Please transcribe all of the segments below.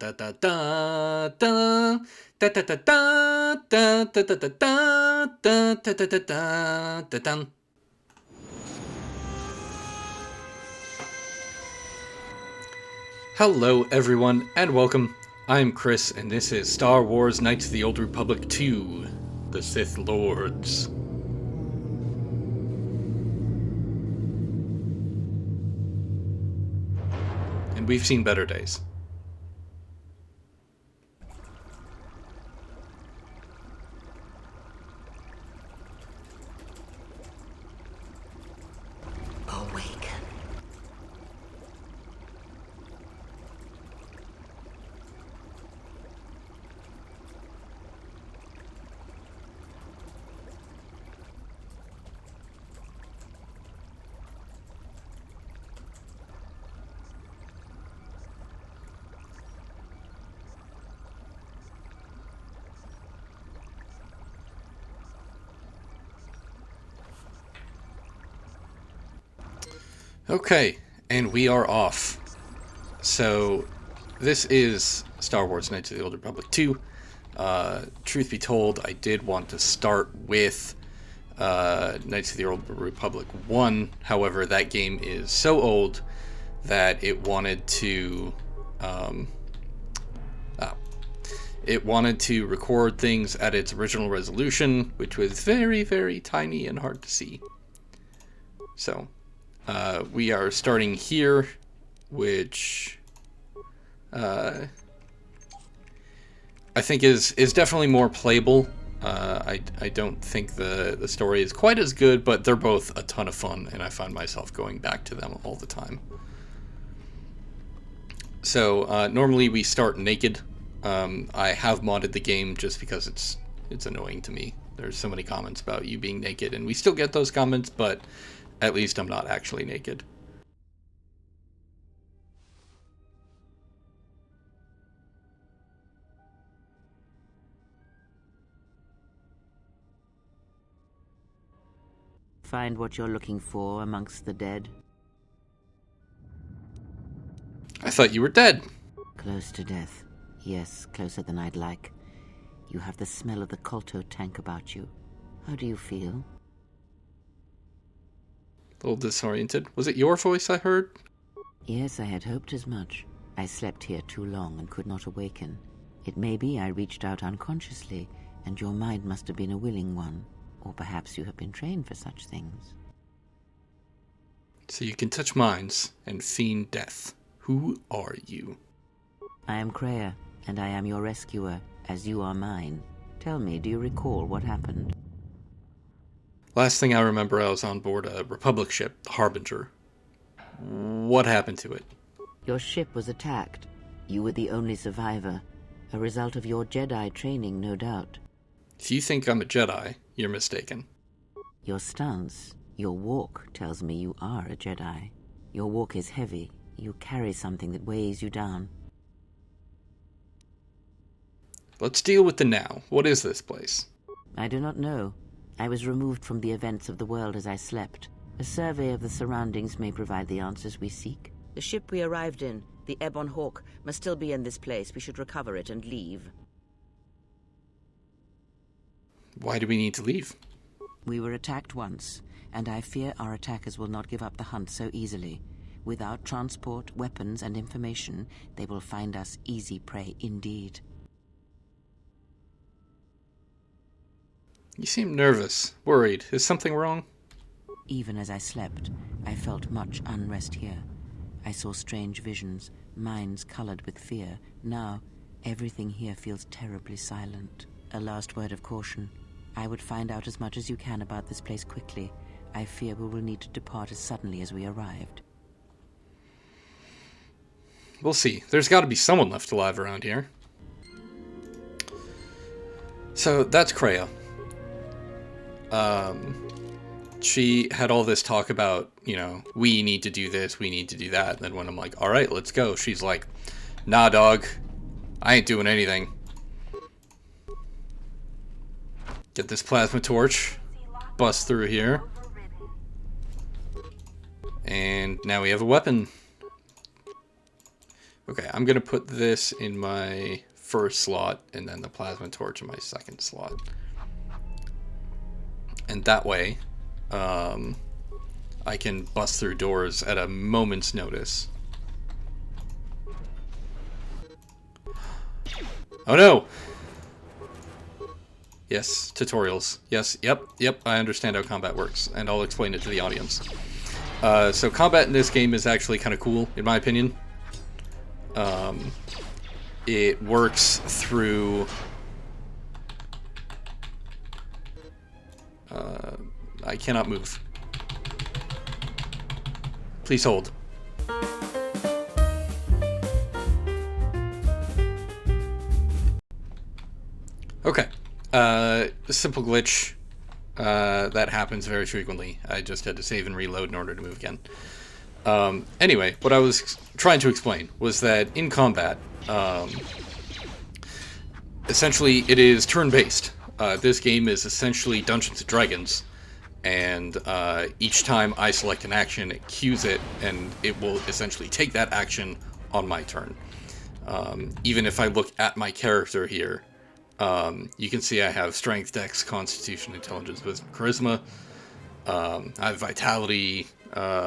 da da da da da da da da da da da da da da da da da da. Hello everyone and welcome. I'm Chris and this is Star Wars Knights of the Old Republic 2, The Sith Lords. And we've seen better days. Awaken. Okay, and we are off. So, this is Star Wars Knights of the Old Republic 2. Truth be told, I did want to start with Knights of the Old Republic 1. However, that game is so old that it wanted to record things at its original resolution, which was very, very tiny and hard to see. So, we are starting here, which I think is definitely more playable. I don't think the story is quite as good, but they're both a ton of fun, and I find myself going back to them all the time. So normally we start naked. I have modded the game just because it's annoying to me. There's so many comments about you being naked, and we still get those comments, but at least I'm not actually naked. Find what you're looking for amongst the dead. I thought you were dead. Close to death. Yes, closer than I'd like. You have the smell of the Colto tank about you. How do you feel? A little disoriented. Was it your voice I heard? Yes, I had hoped as much. I slept here too long and could not awaken. It may be I reached out unconsciously, and your mind must have been a willing one. Or perhaps you have been trained for such things. So you can touch minds and fiend death. Who are you? I am Kreia, and I am your rescuer, as you are mine. Tell me, do you recall what happened? Last thing I remember, I was on board a Republic ship, the Harbinger. What happened to it? Your ship was attacked. You were the only survivor. A result of your Jedi training, no doubt. If you think I'm a Jedi, you're mistaken. Your stance, your walk tells me you are a Jedi. Your walk is heavy. You carry something that weighs you down. Let's deal with the now. What is this place? I do not know. I was removed from the events of the world as I slept. A survey of the surroundings may provide the answers we seek. The ship we arrived in, the Ebon Hawk, must still be in this place. We should recover it and leave. Why do we need to leave? We were attacked once, and I fear our attackers will not give up the hunt so easily. Without transport, weapons, and information, they will find us easy prey indeed. You seem nervous, worried. Is something wrong? Even as I slept, I felt much unrest here. I saw strange visions, minds colored with fear. Now, everything here feels terribly silent. A last word of caution. I would find out as much as you can about this place quickly. I fear we will need to depart as suddenly as we arrived. We'll see. There's got to be someone left alive around here. So, that's Kreia. She had all this talk about, we need to do this, we need to do that. And then when I'm like, all right, let's go, she's like, nah, dog, I ain't doing anything. Get this plasma torch, bust through here. And now we have a weapon. Okay, I'm going to put this in my first slot and then the plasma torch in my second slot. And that way, I can bust through doors at a moment's notice. Oh no! Yes, tutorials. Yes, yep, I understand how combat works, and I'll explain it to the audience. So combat in this game is actually kind of cool, in my opinion. It works through... I cannot move. Please hold. Okay. Simple glitch. That happens very frequently. I just had to save and reload in order to move again. Anyway, what I was trying to explain was that in combat, essentially it is turn-based. This game is essentially Dungeons & Dragons, and each time I select an action, it cues it, and it will essentially take that action on my turn. Even if I look at my character here, you can see I have Strength, Dex, Constitution, Intelligence, Wisdom, Charisma. I have Vitality.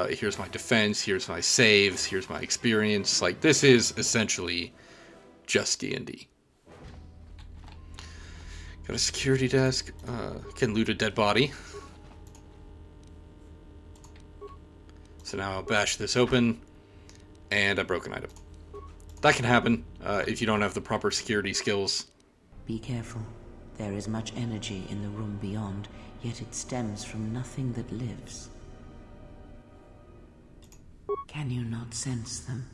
Here's my defense. Here's my saves. Here's my experience. Like, this is essentially just D&D. Got a security desk. Can loot a dead body. So now I'll bash this open, and I broke an item. That can happen if you don't have the proper security skills. Be careful. There is much energy in the room beyond, yet it stems from nothing that lives. Can you not sense them?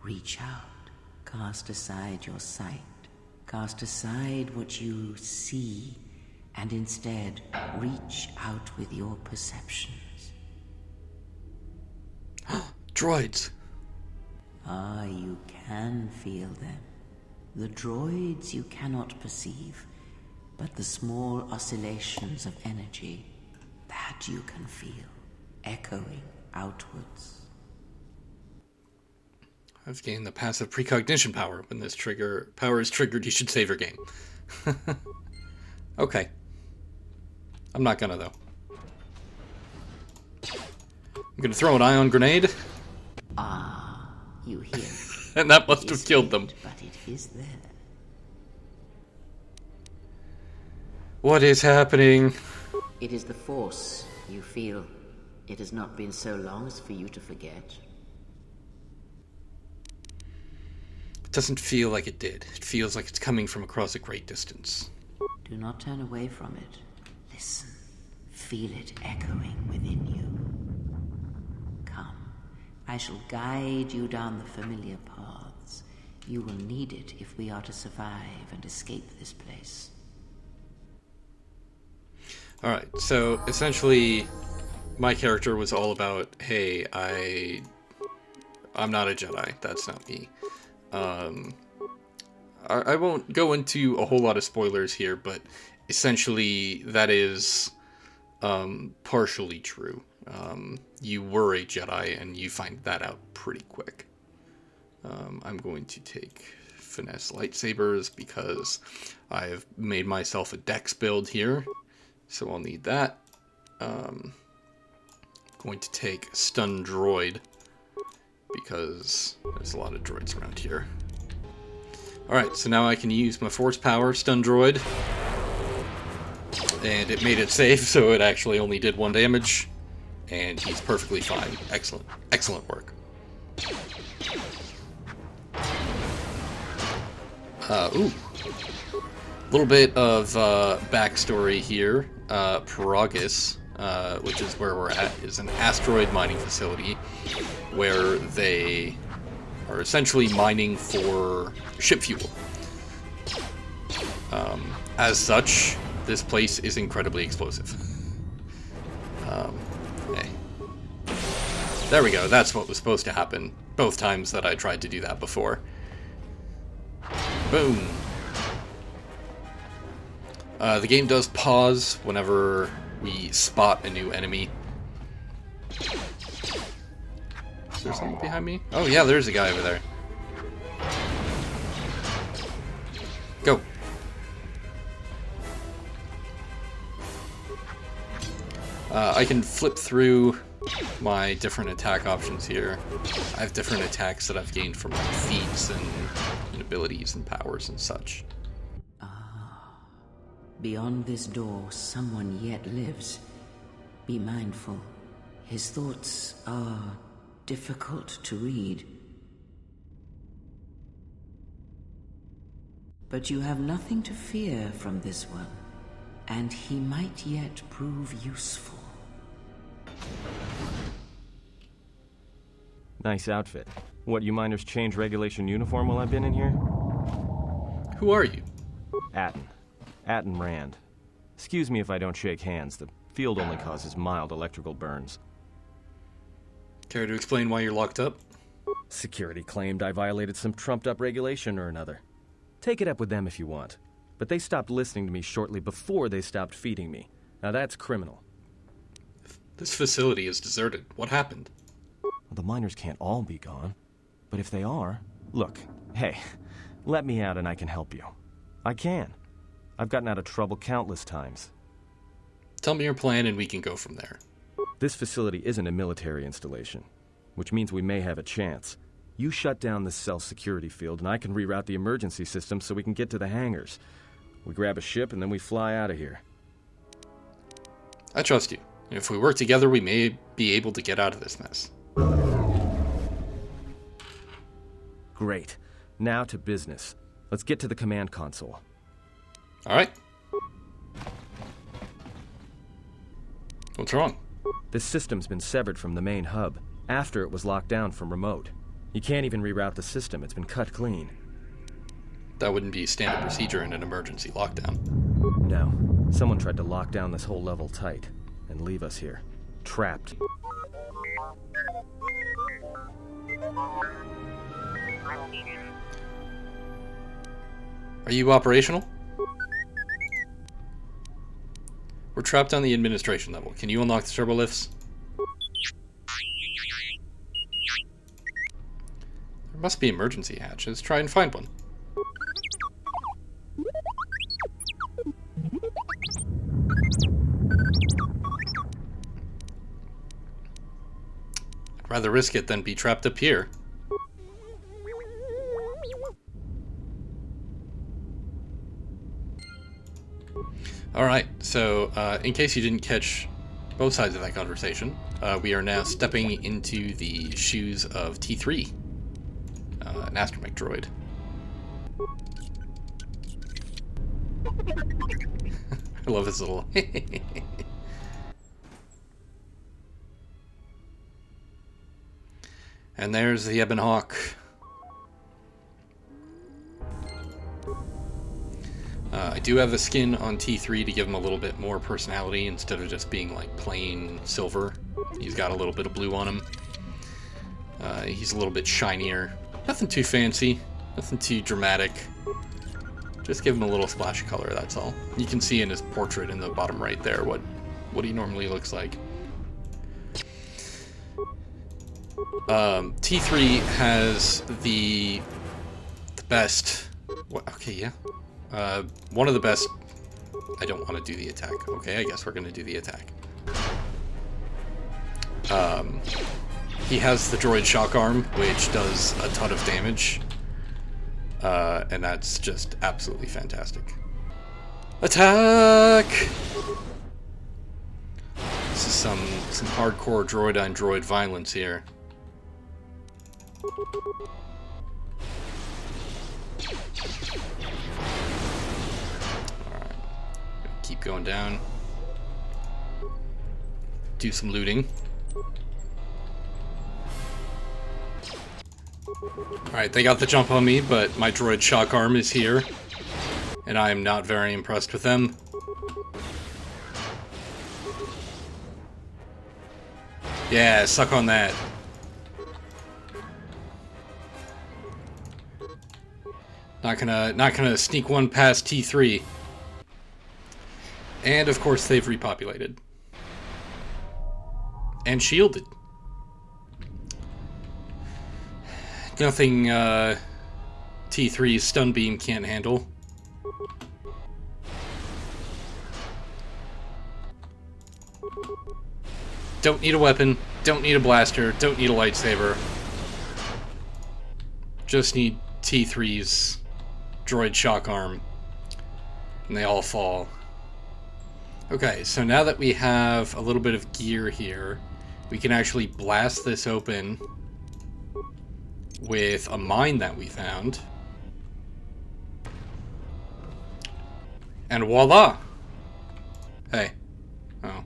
Reach out. Cast aside your sight. Cast aside what you see, and instead reach out with your perceptions. Droids. Ah, you can feel them. The droids you cannot perceive, but the small oscillations of energy, that you can feel, echoing outwards. I've gained the passive precognition power. When this power is triggered, you should save your game. Okay. I'm not gonna, though. I'm gonna throw an ion grenade. Ah, you hear. And that must have killed them. But it is there. What is happening? It is the Force, you feel. It has not been so long as for you to forget. It doesn't feel like it did. It feels like it's coming from across a great distance. Do not turn away from it. Listen. Feel it echoing within you. Come. I shall guide you down the familiar paths. You will need it if we are to survive and escape this place. Alright, so essentially my character was all about, hey, I'm not a Jedi. That's not me. I won't go into a whole lot of spoilers here, but essentially that is partially true. You were a Jedi, and you find that out pretty quick. I'm going to take finesse lightsabers because I've made myself a dex build here, so I'll need that. Going to take stun droid because there's a lot of droids around here. Alright, so now I can use my force power, stun droid. And it made it safe, so it actually only did 1 damage. And he's perfectly fine. Excellent. Excellent work. Ooh. A little bit of backstory here. Morgues, which is where we're at, is an asteroid mining facility where they are essentially mining for ship fuel. As such, this place is incredibly explosive. Hey. There we go, that's what was supposed to happen both times that I tried to do that before. Boom. The game does pause whenever we spot a new enemy. Is there someone behind me? Oh yeah, there's a guy over there. Go. I can flip through my different attack options here. I have different attacks that I've gained from like feats and abilities and powers and such. Beyond this door, someone yet lives. Be mindful. His thoughts are difficult to read. But you have nothing to fear from this one, and he might yet prove useful. Nice outfit. What, you miners change regulation uniform while I've been in here? Who are you? Atten Rand. Excuse me if I don't shake hands. The field only causes mild electrical burns. Care to explain why you're locked up? Security claimed I violated some trumped-up regulation or another. Take it up with them if you want. But they stopped listening to me shortly before they stopped feeding me. Now that's criminal. This facility is deserted. What happened? The miners can't all be gone. But if they are... Look, hey, let me out and I can help you. I can. I've gotten out of trouble countless times. Tell me your plan and we can go from there. This facility isn't a military installation, which means we may have a chance. You shut down the self-security field and I can reroute the emergency system so we can get to the hangars. We grab a ship and then we fly out of here. I trust you. If we work together, we may be able to get out of this mess. Great. Now to business. Let's get to the command console. All right. What's wrong? This system's been severed from the main hub, after it was locked down from remote. You can't even reroute the system, it's been cut clean. That wouldn't be standard procedure in an emergency lockdown. No. Someone tried to lock down this whole level tight, and leave us here. Trapped. Are you operational? We're trapped on the administration level. Can you unlock the turbo lifts? There must be emergency hatches. Try and find one. I'd rather risk it than be trapped up here. Alright, so in case you didn't catch both sides of that conversation, we are now stepping into the shoes of T3, an astromech droid. I love his little... And there's the Ebon Hawk. I do have a skin on T3 to give him a little bit more personality instead of just being like plain silver. He's got a little bit of blue on him. He's a little bit shinier. Nothing too fancy, nothing too dramatic. Just give him a little splash of color, that's all. You can see in his portrait in the bottom right there what he normally looks like. T3 has the best... Okay, yeah. One of the best... I don't want to do the attack. Okay, I guess we're going to do the attack. He has the droid shock arm, which does a ton of damage. And that's just absolutely fantastic. Attack! This is some hardcore droid on droid violence here. Alright. Keep going down. Do some looting. Alright, they got the jump on me, but my droid shock arm is here. And I am not very impressed with them. Yeah, suck on that. Not gonna sneak one past T3. And of course they've repopulated. And shielded. Nothing T3's stun beam can't handle. Don't need a weapon, don't need a blaster, don't need a lightsaber. Just need T3's droid shock arm. And they all fall. Okay, so now that we have a little bit of gear here, we can actually blast this open with a mine that we found. And voila! Hey. Oh.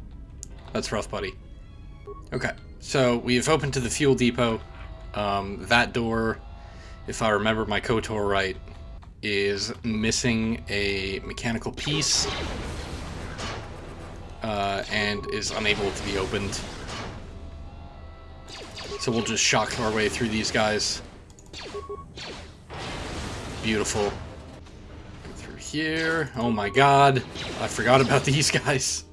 That's rough, buddy. Okay, so we've opened to the fuel depot. That door, if I remember my KOTOR right, is missing a mechanical piece and is unable to be opened. So we'll just shock our way through these guys. Beautiful. Go through here. Oh my god. I forgot about these guys.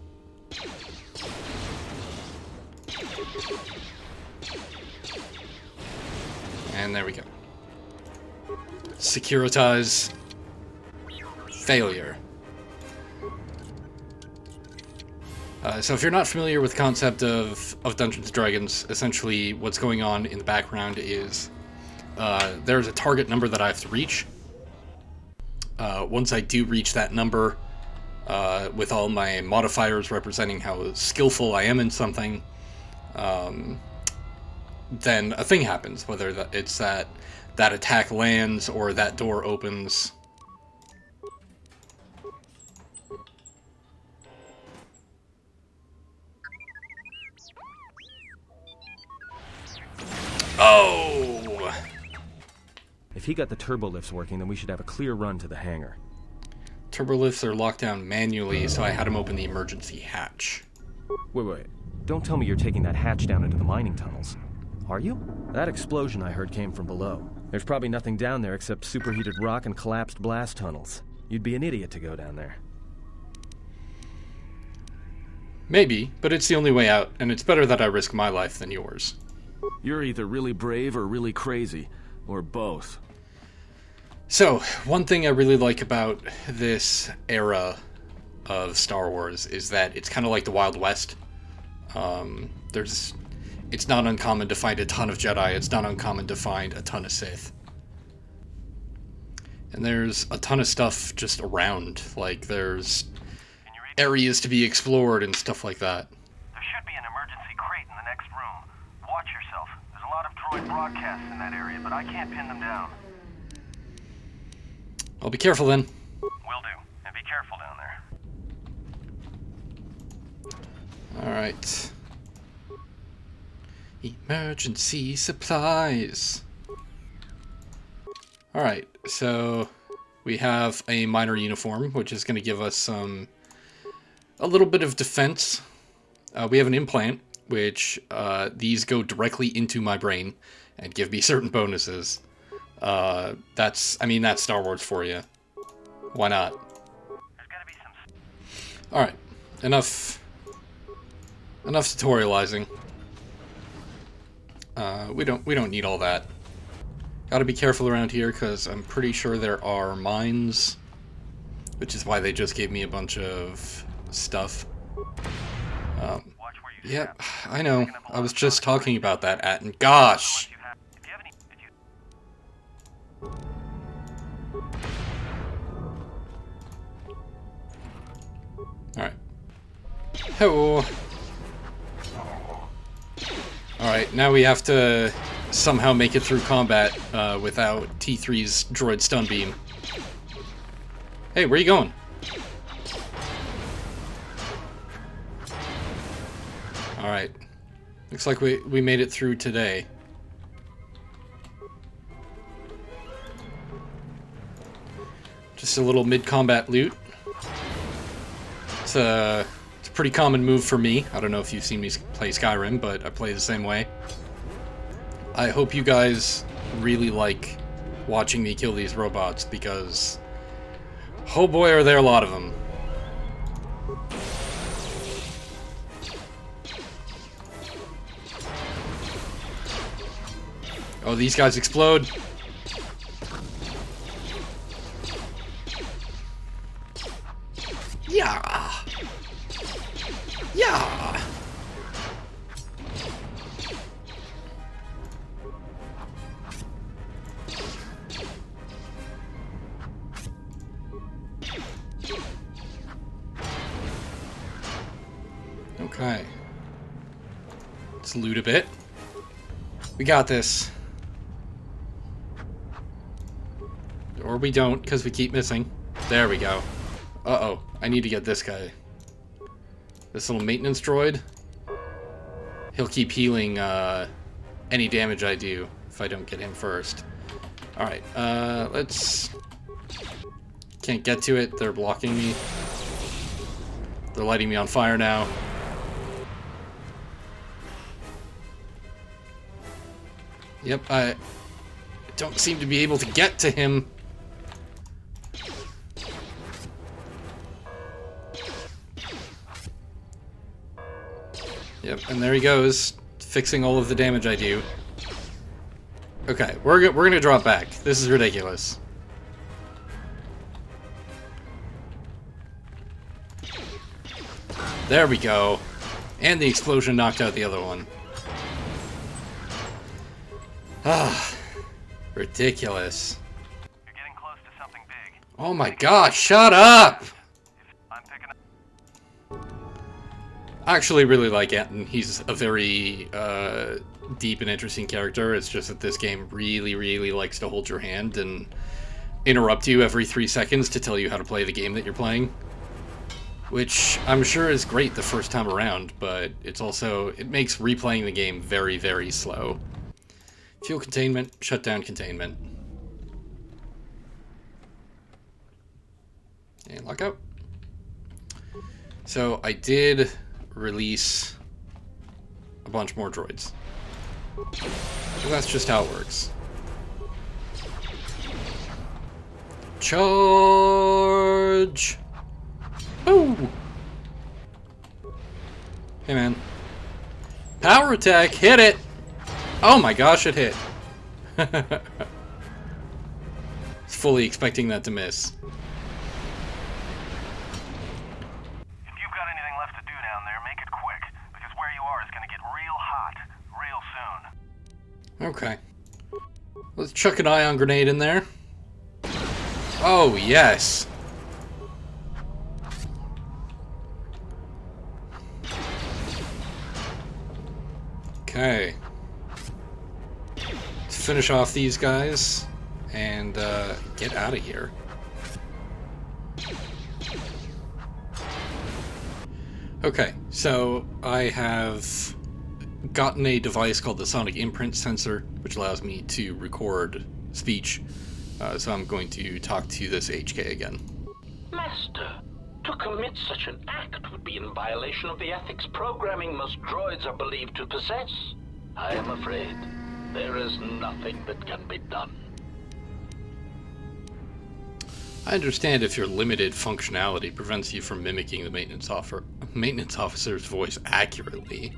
And there we go. Securitize. Failure. So if you're not familiar with the concept of Dungeons & Dragons, essentially what's going on in the background is there's a target number that I have to reach. Once I do reach that number, with all my modifiers representing how skillful I am in something, then a thing happens, whether it's that attack lands or that door opens. Oh! If he got the turbo lifts working, then we should have a clear run to the hangar. Turbo lifts are locked down manually, so I had him open the emergency hatch. Wait. Don't tell me you're taking that hatch down into the mining tunnels. Are you? That explosion I heard came from below. There's probably nothing down there except superheated rock and collapsed blast tunnels. You'd be an idiot to go down there. Maybe, but it's the only way out, and it's better that I risk my life than yours. You're either really brave or really crazy, or both. So, one thing I really like about this era of Star Wars is that it's kind of like the Wild West. It's not uncommon to find a ton of Jedi, it's not uncommon to find a ton of Sith. And there's a ton of stuff just around, like there's areas to be explored and stuff like that. There should be an emergency crate in the next room. Watch yourself. There's a lot of droid broadcasts in that area, but I can't pin them down. I'll be careful then. Will do. And be careful down there. Alright. Emergency supplies. Alright, so we have a minor uniform, which is going to give us a little bit of defense. We have an implant, which these go directly into my brain and give me certain bonuses. That's Star Wars for you. Why not? There's gotta be some... Alright, enough tutorializing. We don't need all that. Gotta be careful around here, because I'm pretty sure there are mines, which is why they just gave me a bunch of stuff. Yep, I know. I was just talking about that, Atten. Gosh! Alright. Hello! Alright, now we have to somehow make it through combat without T3's droid stun beam. Hey, where are you going? Alright. Looks like we made it through today. Just a little mid-combat loot. It's a pretty common move for me. I don't know if you've seen me play Skyrim, but I play the same way. I hope you guys really like watching me kill these robots, because oh boy are there a lot of them. Oh, these guys explode. Yeah. Yeah. Okay. Let's loot a bit. We got this. Or we don't, because we keep missing. There we go. Uh-oh. I need to get this guy. This little maintenance droid. He'll keep healing any damage I do if I don't get him first. Alright, let's... Can't get to it. They're blocking me. They're lighting me on fire now. Yep, I don't seem to be able to get to him. Yep, and there he goes, fixing all of the damage I do. Okay, we're gonna drop back. This is ridiculous. There we go. And the explosion knocked out the other one. Ah, ridiculous. You're getting close to something big. Oh my gosh, shut up! I'm picking up. I actually really like Anton. He's a very deep and interesting character. It's just that this game really, really likes to hold your hand and interrupt you every 3 seconds to tell you how to play the game that you're playing. Which I'm sure is great the first time around, but it's also, it makes replaying the game very, very slow. Fuel containment, shutdown containment. And lockout. So I did release a bunch more droids. So that's just how it works. Charge! Ooh! Hey man. Power attack, hit it! Oh my gosh, it hit. I was fully expecting that to miss. If you've got anything left to do down there, make it quick, because where you are is going to get real hot real soon. Okay. Let's chuck an ion grenade in there. Oh, yes. Okay. Let's finish off these guys and get out of here. Okay, so I have gotten a device called the Sonic Imprint Sensor, which allows me to record speech. So I'm going to talk to this HK again. Master, to commit such an act would be in violation of the ethics programming most droids are believed to possess. I am afraid there is nothing that can be done. I understand if your limited functionality prevents you from mimicking the maintenance officer's voice accurately.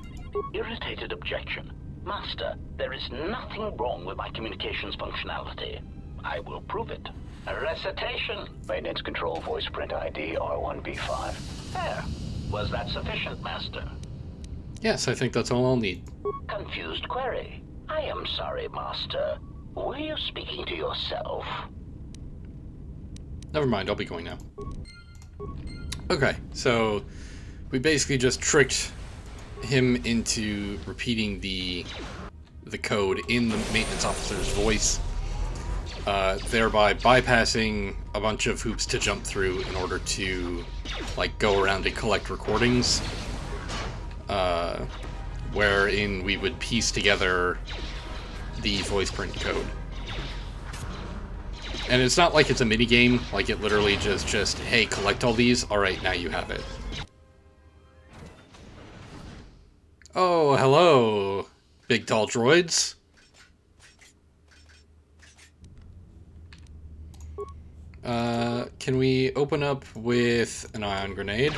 Irritated objection. Master, there is nothing wrong with my communications functionality. I will prove it. A recitation. Maintenance control voice print ID R1B5. There. Was that sufficient, Master? Yes, I think that's all I'll need. Confused query. I am sorry, Master. Were you speaking to yourself? Never mind, I'll be going now. Okay, so we basically just tricked him into repeating the code in the maintenance officer's voice, thereby bypassing a bunch of hoops to jump through in order to like go around and collect recordings, wherein we would piece together the voice print code. And it's not like it's a mini game, like it literally just hey, collect all these, alright, now you have it. Oh, hello, big tall droids. Can we open up with an ion grenade?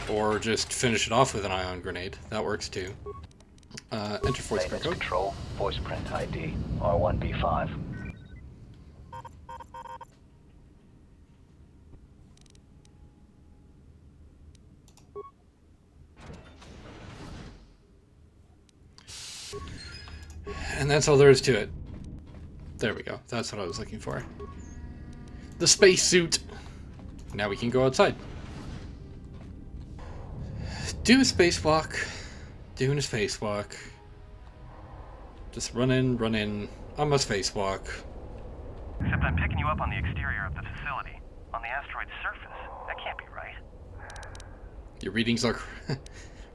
Or just finish it off with an ion grenade. That works too. Enter voice print code. Control, voice print ID, R1B5. And that's all there is to it. There we go. That's what I was looking for. The spacesuit. Now we can go outside. Do a spacewalk. Doing a spacewalk. Just run in on my spacewalk. Except I'm picking you up on the exterior of the facility, on the asteroid's surface. That can't be right. Your readings are...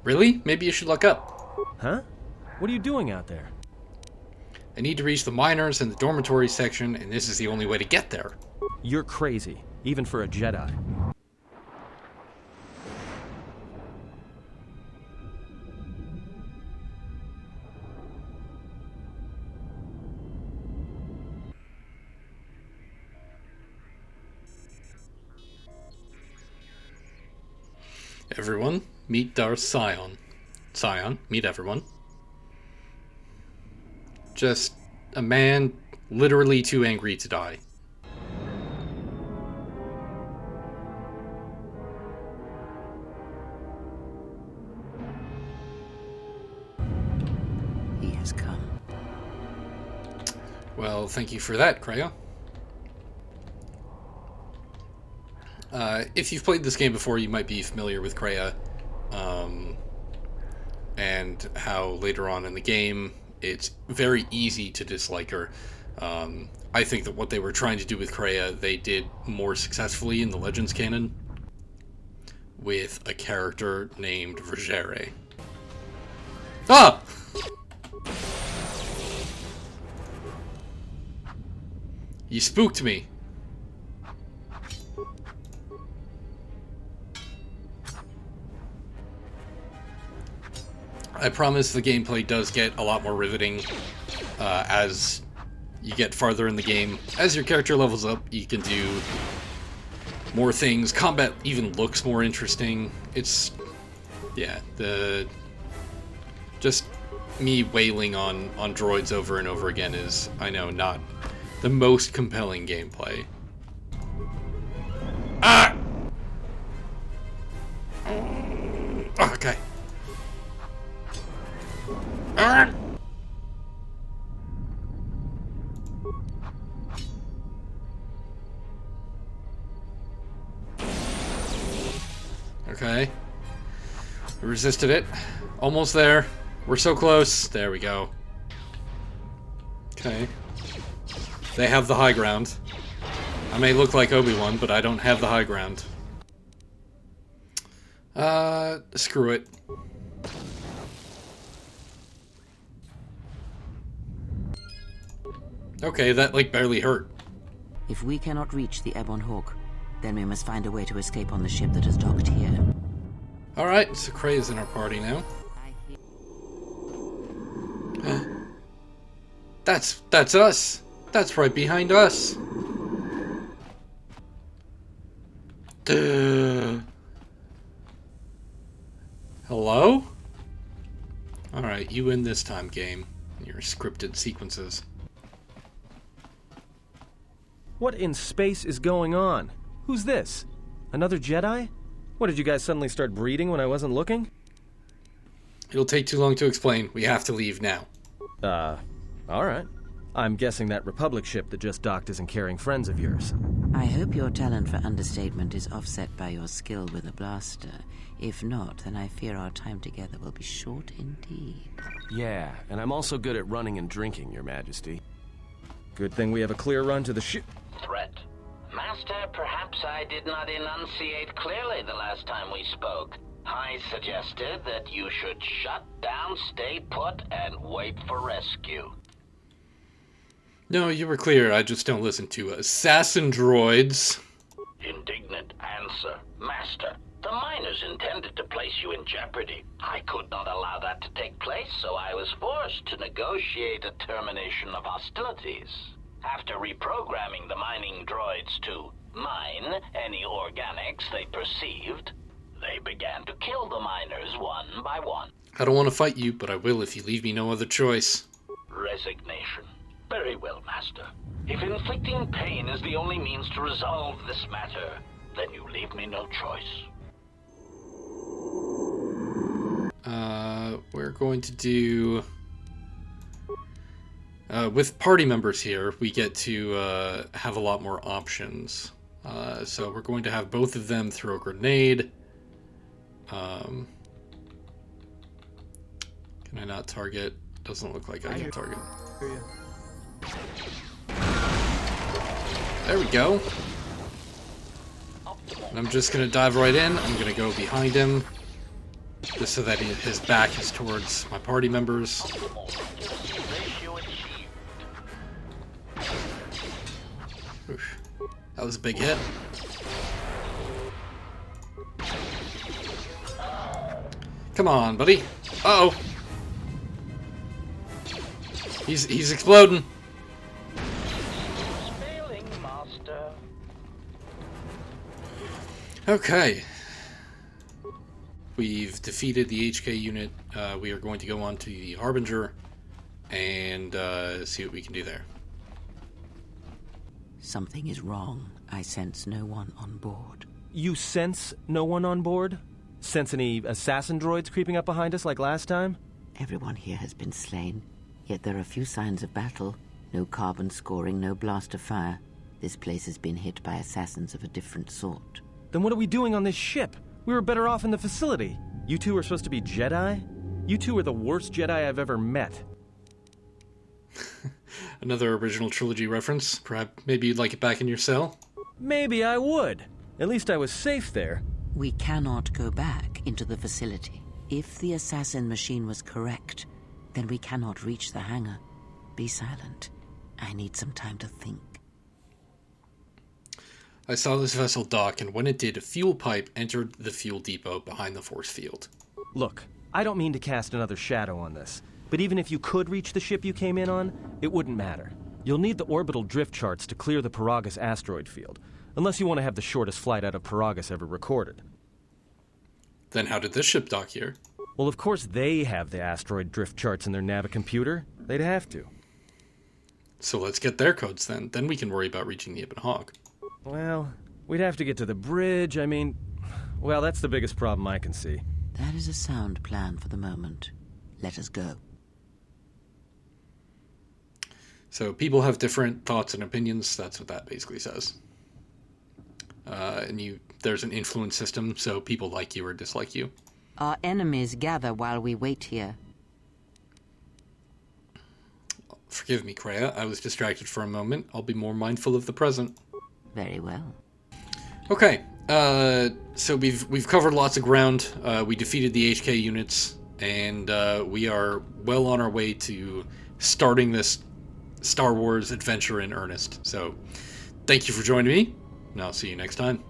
Really? Maybe you should look up. Huh? What are you doing out there? I need to reach the miners in the dormitory section, and this is the only way to get there. You're crazy, even for a Jedi. Everyone, meet Darth Sion. Sion, meet everyone. Just a man literally too angry to die. He has come. Well, thank you for that, Kreia. If you've played this game before, you might be familiar with Kreia, and how later on in the game, it's very easy to dislike her. I think that what they were trying to do with Kreia, they did more successfully in the Legends canon, with a character named Vergere. Ah! You spooked me. I promise the gameplay does get a lot more riveting as you get farther in the game. As your character levels up, you can do more things. Combat even looks more interesting. It's... yeah, just me wailing on droids over and over again is, I know, not the most compelling gameplay. Ah! Okay. Ah! Okay. We resisted it. Almost there. We're so close. There we go. Okay. They have the high ground. I may look like Obi-Wan, but I don't have the high ground. Screw it. Okay, that, like, barely hurt. If we cannot reach the Ebon Hawk, then we must find a way to escape on the ship that is docked here. Alright, so Kreia's in our party now. That's us. That's right behind us. Duh. Hello? Alright, you win this time, game. Your scripted sequences. What in space is going on? Who's this? Another Jedi? What, did you guys suddenly start breeding when I wasn't looking? It'll take too long to explain. We have to leave now. Alright. I'm guessing that Republic ship that just docked isn't carrying friends of yours. I hope your talent for understatement is offset by your skill with a blaster. If not, then I fear our time together will be short indeed. Yeah, and I'm also good at running and drinking, Your Majesty. Good thing we have a clear run to the ship. Threat. Master, perhaps I did not enunciate clearly the last time we spoke. I suggested that you should shut down, stay put, and wait for rescue. No, you were clear. I just don't listen to assassin droids. Indignant answer. Master, the miners intended to place you in jeopardy. I could not allow that to take place, so I was forced to negotiate a termination of hostilities. After reprogramming the mining droids to mine any organics they perceived, they began to kill the miners one by one. I don't want to fight you, but I will if you leave me no other choice. Resignation. Very well, Master. If inflicting pain is the only means to resolve this matter, then you leave me no choice. We're going to do... with party members here, we get to have a lot more options. So we're going to have both of them throw a grenade. Can I not target? Doesn't look like I can target. There we go. And I'm just gonna dive right in. I'm gonna go behind him, just so that his back is towards my party members. Oof. That was a big hit. Come on, buddy. Uh-oh. He's exploding. Okay. We've defeated the HK unit. We are going to go on to the Harbinger and see what we can do there. Something is wrong. I sense no one on board. You sense no one on board? Sense any assassin droids creeping up behind us like last time? Everyone here has been slain, yet there are few signs of battle. No carbon scoring, no blaster fire. This place has been hit by assassins of a different sort. Then what are we doing on this ship? We were better off in the facility. You two are supposed to be Jedi? You two are the worst Jedi I've ever met. Another original trilogy reference. Perhaps maybe you'd like it back in your cell? Maybe I would. At least I was safe there. We cannot go back into the facility. If the assassin machine was correct, then we cannot reach the hangar. Be silent. I need some time to think. I saw this vessel dock, and when it did, a fuel pipe entered the fuel depot behind the force field. Look, I don't mean to cast another shadow on this, but even if you could reach the ship you came in on, it wouldn't matter. You'll need the orbital drift charts to clear the Morgues asteroid field, unless you want to have the shortest flight out of Morgues ever recorded. Then how did this ship dock here? Well, of course they have the asteroid drift charts in their navicomputer. They'd have to. So let's get their codes then. Then we can worry about reaching the Ibn Hawk. Well, we'd have to get to the bridge. I mean, well, that's the biggest problem I can see. That is a sound plan for the moment. Let us go. So people have different thoughts and opinions. That's what that basically says. And there's an influence system, so people like you or dislike you. Our enemies gather while we wait here. Forgive me, Kreia. I was distracted for a moment. I'll be more mindful of the present. Very well. Okay. So we've covered lots of ground. We defeated the HK units, and we are well on our way to starting this Star Wars adventure in earnest. So, thank you for joining me, and I'll see you next time.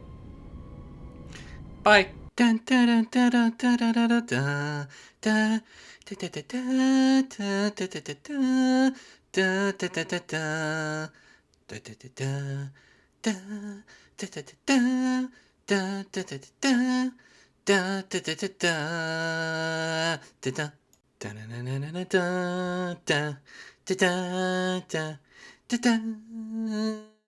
Bye.